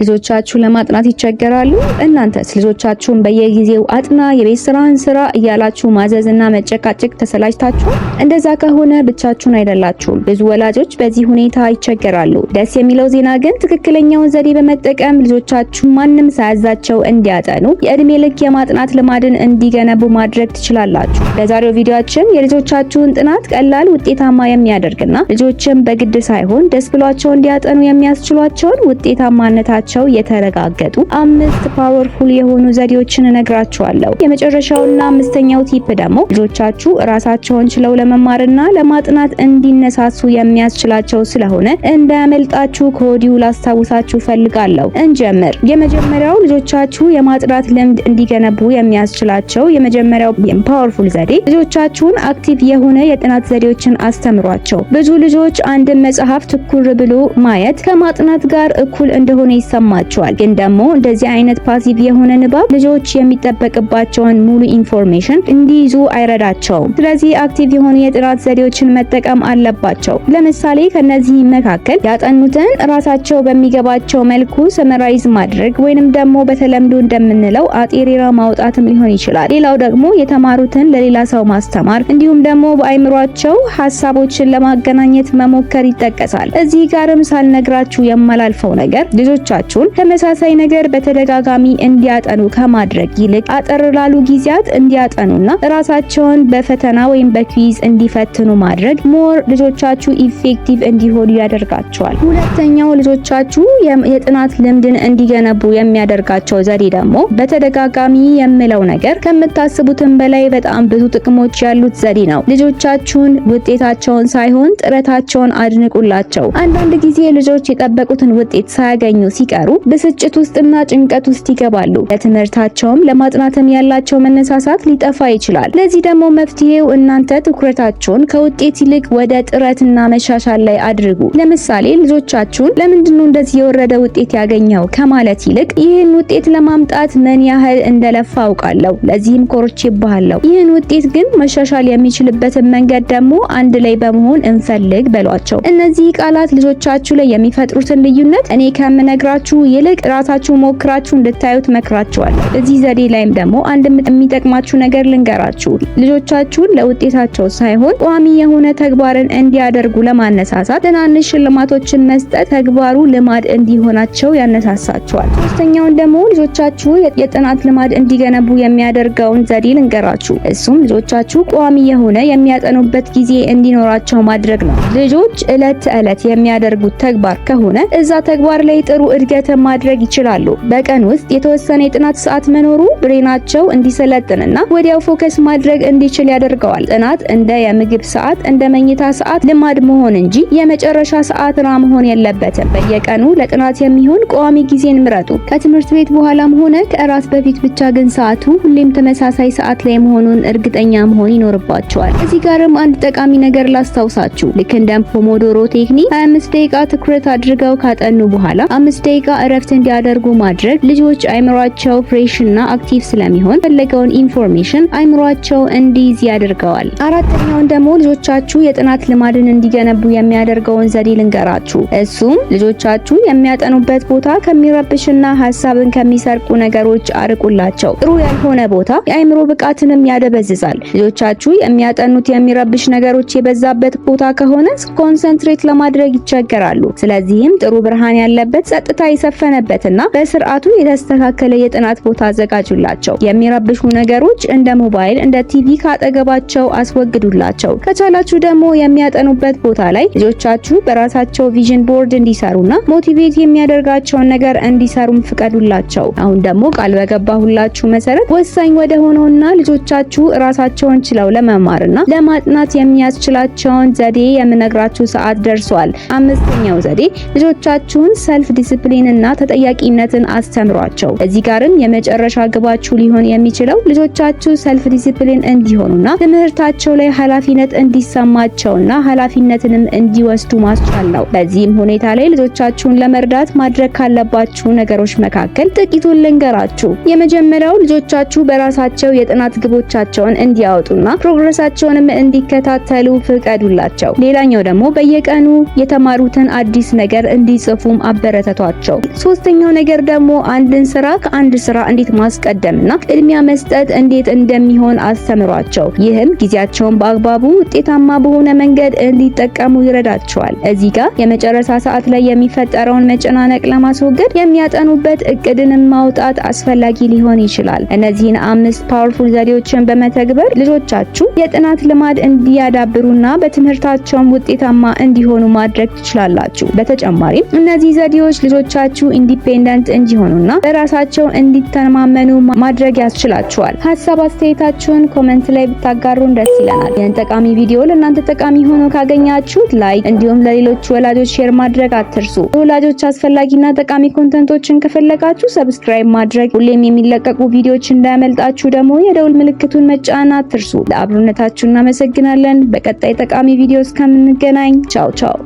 ልጆቻችሁ ለማጥናት ይቸገራሉ? እናንተስ ልጆቻችሁን በየጊዜው አጥና፣ የቤት ስራን ስራ እያላችሁ ማዘዝና መጨቃጨቅ ተሰላችታችሁ? እንደዛ ከሆነ ብቻችሁን አይደላችሁም። ብዙ ወላጆች በዚህ ሁኔታ ይቸገራሉ። ደስ የሚለው ዜና ግን ትክክለኛውን ዘዴ በመጠቀም ልጆቻችሁ ማንም ሳያዛቸው እንዲያጠኑ፣ የእድሜ ልክ የማጥናት ልማድን እንዲገነቡ ማድረግ ትችላላችሁ። በዛሬው ቪዲዮአችን የልጆቻችሁን ጥናት ቀላል፣ ውጤታማ የሚያደርግና ልጆችን በግድ ሳይሆን ደስ ብሏቸው እንዲያጠኑ የሚያስችሏቸውን ውጤታማነታቸው የተረጋገጡ 5 ፓወርፉል የሆኑ ዘዴዎችን እነግራችኋለሁ። የመጨረሻውና አምስተኛው ቲፕ ደግሞ ልጆቻችሁ ራሳቸውን ችለው ለመማርና ለማጥናት እንዲነሳሱ የሚያስችላቸው ስለሆነ እንዳያመልጣችሁ ከወዲሁ ላስታውሳችሁ ፈልጋለሁ። እንጀምር። የመጀመሪያው ልጆቻችሁ የማጥናት ልምድ እንዲገነቡ የሚያስችላቸው የመጀመሪያው ፓወርፉል ዘዴ ልጆቻችሁን አክቲቭ የሆነ የጥናት ዘዴዎችን አስተምሯቸው። ብዙ ልጆች አንድን መጽሐፍ ትኩር ብሎ ማየት ከማጥናት ጋር እኩል እንደሆነ ይሰማቸዋል። ግን ደግሞ እንደዚህ አይነት ፓሲቭ የሆነ ንባብ ልጆች የሚጠበቅባቸውን ሙሉ ኢንፎርሜሽን እንዲይዙ አይረዳቸውም። ስለዚህ አክቲቭ የሆኑ የጥናት ዘዴዎችን መጠቀም አለባቸው። ለምሳሌ ከነዚህ መካከል ያጠኑትን ራሳቸው በሚገባቸው መልኩ ሰመራይዝ ማድረግ ወይንም ደግሞ በተለምዶ እንደምንለው አጤሬራ ማውጣትም ሊሆን ይችላል። ሌላው ደግሞ የተማሩትን ለሌላ ሰው ማስተማር እንዲሁም ደግሞ በአይምሯቸው ሀሳቦችን ለማገናኘት መሞከር ይጠቀሳል። እዚህ ጋርም ሳልነግራችሁ የማላልፈው ነገር ልጆቻችሁን ተመሳሳይ ነገር በተደጋጋሚ እንዲያጠኑ ከማድረግ ይልቅ አጠር ላሉ ጊዜያት እንዲያጠኑና ራሳቸውን በፈተና ወይም በኩዊዝ እንዲፈትኑ ማድረግ ሞር ልጆቻችሁ ኢፌክቲቭ እንዲሆኑ ያደርጋቸዋል። ሁለተኛው ልጆቻችሁ የጥናት ልምድን እንዲገነቡ የሚያደርጋቸው ዘዴ ደግሞ በተደጋጋሚ የምለው ነገር ከምታስቡትም በላይ በጣም ብዙ ጥቅሞች ያሉት ዘዴ ነው። ልጆቻችሁን ውጤታቸውን ሳይሆን ጥረታቸውን አድንቁላቸው። አንዳንድ ጊዜ ልጆች የጠበቁትን ውጤት ሳያገኙ ሲቀሩ ብስጭት ውስጥና ጭንቀት ውስጥ ይገባሉ። ለትምህርታቸውም ለማጥናትም ያላቸው መነሳሳት ሊጠፋ ይችላል። ለዚህ ደግሞ መፍትሄው እናንተ ትኩረታችሁን ከውጤት ይልቅ ወደ ጥረትና መሻሻል ላይ አድርጉ። ለምሳሌ ልጆቻችሁን ለምንድነው እንደዚህ የወረደ ውጤት ያገኘው ከማለት ይልቅ ይህን ውጤት ለማምጣት ምን ያህል እንደለፋ አውቃለሁ፣ ለዚህም ኮርቼብሃለሁ፣ ይህን ውጤት ግን መሻሻል የሚችልበትን መንገድ ደግሞ አንድ ላይ በመሆን እንፈልግ በሏቸው። እነዚህ ቃላት ልጆቻችሁ ላይ የሚፈጥሩትን ልዩነት እኔ ከምነግራችሁ ይልቅ ራሳችሁ ሞክራችሁ እንድታዩት መክራችኋለሁ። እዚህ ዘዴ ላይም ደግሞ አንድ የሚጠቅማችሁ ነገር ልንገራችሁ። ልጆቻችሁን ለውጤታቸው ሳይሆን ቋሚ የሆነ ተግባርን እንዲያደርጉ ለማነሳሳት ትናንሽ ሽልማቶችን መስጠት ተግባሩ ልማድ እንዲሆናቸው ያነሳሳቸዋል። ሶስተኛውን ደግሞ ልጆቻችሁ የጥናት ልማድ እንዲገነቡ የሚያደርገውን ዘዴ ልንገራችሁ። እሱም ልጆቻችሁ ቋሚ የሆነ የሚያጠኑበት ጊዜ እንዲኖራቸው ማድረግ ነው። ልጆች ዕለት ተዕለት የሚያደርጉት ተግባር ከሆነ እዛ ተግባር ላይ ጥሩ እድገትን ማድረግ ይችላሉ። በቀን ውስጥ የተወሰነ የጥናት ሰዓት መኖሩ ብሬናቸው እንዲሰለጥንና ወዲያው ፎከስ ማድረግ እንዲችል ያደርገዋል። ጥናት እንደ የምግብ ሰዓት፣ እንደ መኝታ ሰዓት ልማድ መሆን እንጂ የመጨረሻ ሰዓት ራ መሆን የለበትም። በየቀኑ ለጥናት የሚሆን ቋሚ ጊዜን ምረጡ። ከትምህርት ቤት በኋላም ሆነ ከእራት በፊት ብቻ ግን ሰዓቱ ሁሌም ተመሳሳይ ሰዓት ላይ መሆኑን እርግጠኛ መሆን ይኖርባቸዋል። እዚህ ጋርም አንድ ጠቃሚ ነገር ላስታውሳችሁ። ልክ እንደ ፖሞዶሮ ቴክኒክ 25 ደቂቃ ትኩረት አድርገው ካጠኑ በኋላ 5 ደቂቃ እረፍት እንዲያደርጉ ማድረግ ልጆች አይምሯቸው ፍሬሽ እና አክቲቭ ስለሚሆን ፈለገውን ኢንፎርሜሽን አይምሯቸው እንዲይዝ ያደርገዋል። አራተኛውን ደግሞ ልጆቻችሁ የጥናት ልማድን እንዲገነቡ የሚያደርገውን ዘዴ ልንገራችሁ። እሱም ልጆቻችሁ የሚያጠኑበት ቦታ ከሚረብሽና ሀሳብን ከሚሰርቁ ነገሮች አርቁላቸው። ጥሩ ያልሆነ ቦታ የአይምሮ ብቃትንም ያደበዝዛል። ልጆቻችሁ የሚያጠኑት የሚረብሽ ነገሮች የበዛበት ቦታ ከሆነ ኮንሰንትሬት ለማድረግ ይቸገራሉ። ስለዚህም ጥሩ ብርሃን ያለበት ጸጥታ የሰፈነበትና በስርዓቱ የተስተካከለ የጥናት ቦታ አዘጋጁላቸው። የሚረብሹ ነገሮች እንደ ሞባይል፣ እንደ ቲቪ ካጠገባቸው አስወግዱላቸው። ከቻላችሁ ደግሞ የሚያጠኑበት ቦታ ላይ ልጆቻችሁ በራሳቸው ቪዥን ቦርድ እንዲሰሩና ሞቲቬት የሚያደርጋቸውን ነገር እንዲሰሩም ፍቀዱላቸው። አሁን ደግሞ ቃል በገባሁላችሁ መሰረት ወሳኝ ወደ ሆነውና ልጆቻችሁ ራሳቸውን ችለው ለመማርና ለማጥናት የሚያስችላቸውን ዘዴ የምነግራችሁ ሰዓት ደርሷል። አምስተኛው ዘዴ ልጆቻችሁን ሰልፍ ዲሲፕሊን እና ተጠያቂነትን አስተምሯቸው። እዚህ ጋርም የመጨረሻ ግባችሁ ሊሆን የሚችለው ልጆቻችሁ ሰልፍ ዲሲፕሊን እንዲሆኑና ትምህርታቸው ላይ ኃላፊነት እንዲሰማቸውና ኃላፊነትንም እንዲወስዱ ማስቻል ነው። በዚህም ሁኔታ ላይ ልጆቻችሁን ለመርዳት ማድረግ ካለባችሁ ነገሮች መካከል ጥቂቱን ልንገራችሁ። የመጀመሪያው ልጆቻችሁ በራሳቸው የጥናት ግቦቻቸውን እንዲያወጡና ፕሮግረሳቸውንም እንዲከታተሉ ፍቀዱላቸው። ሌላኛው ደግሞ በየቀኑ የተማሩትን አዲስ ነገር እንዲጽፉም አበረታቷቸው። ናቸው። ሶስተኛው ነገር ደግሞ አንድን ስራ ከአንድ ስራ እንዴት ማስቀደምና ቅድሚያ መስጠት እንዴት እንደሚሆን አስተምሯቸው። ይህም ጊዜያቸውን በአግባቡ ውጤታማ በሆነ መንገድ እንዲጠቀሙ ይረዳቸዋል። እዚህ ጋር የመጨረሻ ሰዓት ላይ የሚፈጠረውን መጨናነቅ ለማስወገድ የሚያጠኑበት እቅድንም ማውጣት አስፈላጊ ሊሆን ይችላል። እነዚህን 5 ፓወርፉል ዘዴዎችን በመተግበር ልጆቻችሁ የጥናት ልማድ እንዲያዳብሩና በትምህርታቸውም ውጤታማ እንዲሆኑ ማድረግ ትችላላችሁ። በተጨማሪም እነዚህ ዘዴዎች ልጆቻችሁ ኢንዲፔንደንት እንዲሆኑና በራሳቸው እንዲተማመኑ ማድረግ ያስችላችኋል። ሀሳብ አስተያየታችሁን ኮሜንት ላይ ብታጋሩን ደስ ይለናል። ይህን ጠቃሚ ቪዲዮ ለእናንተ ጠቃሚ ሆኖ ካገኛችሁት ላይክ እንዲሁም ለሌሎች ወላጆች ሼር ማድረግ አትርሱ። ለወላጆች አስፈላጊና ጠቃሚ ኮንተንቶችን ከፈለጋችሁ ሰብስክራይብ ማድረግ፣ ሁሌም የሚለቀቁ ቪዲዮዎች እንዳያመልጣችሁ ደግሞ የደውል ምልክቱን መጫን አትርሱ። ለአብሮነታችሁ እናመሰግናለን። በቀጣይ ጠቃሚ ቪዲዮ እስከምንገናኝ ቻው ቻው።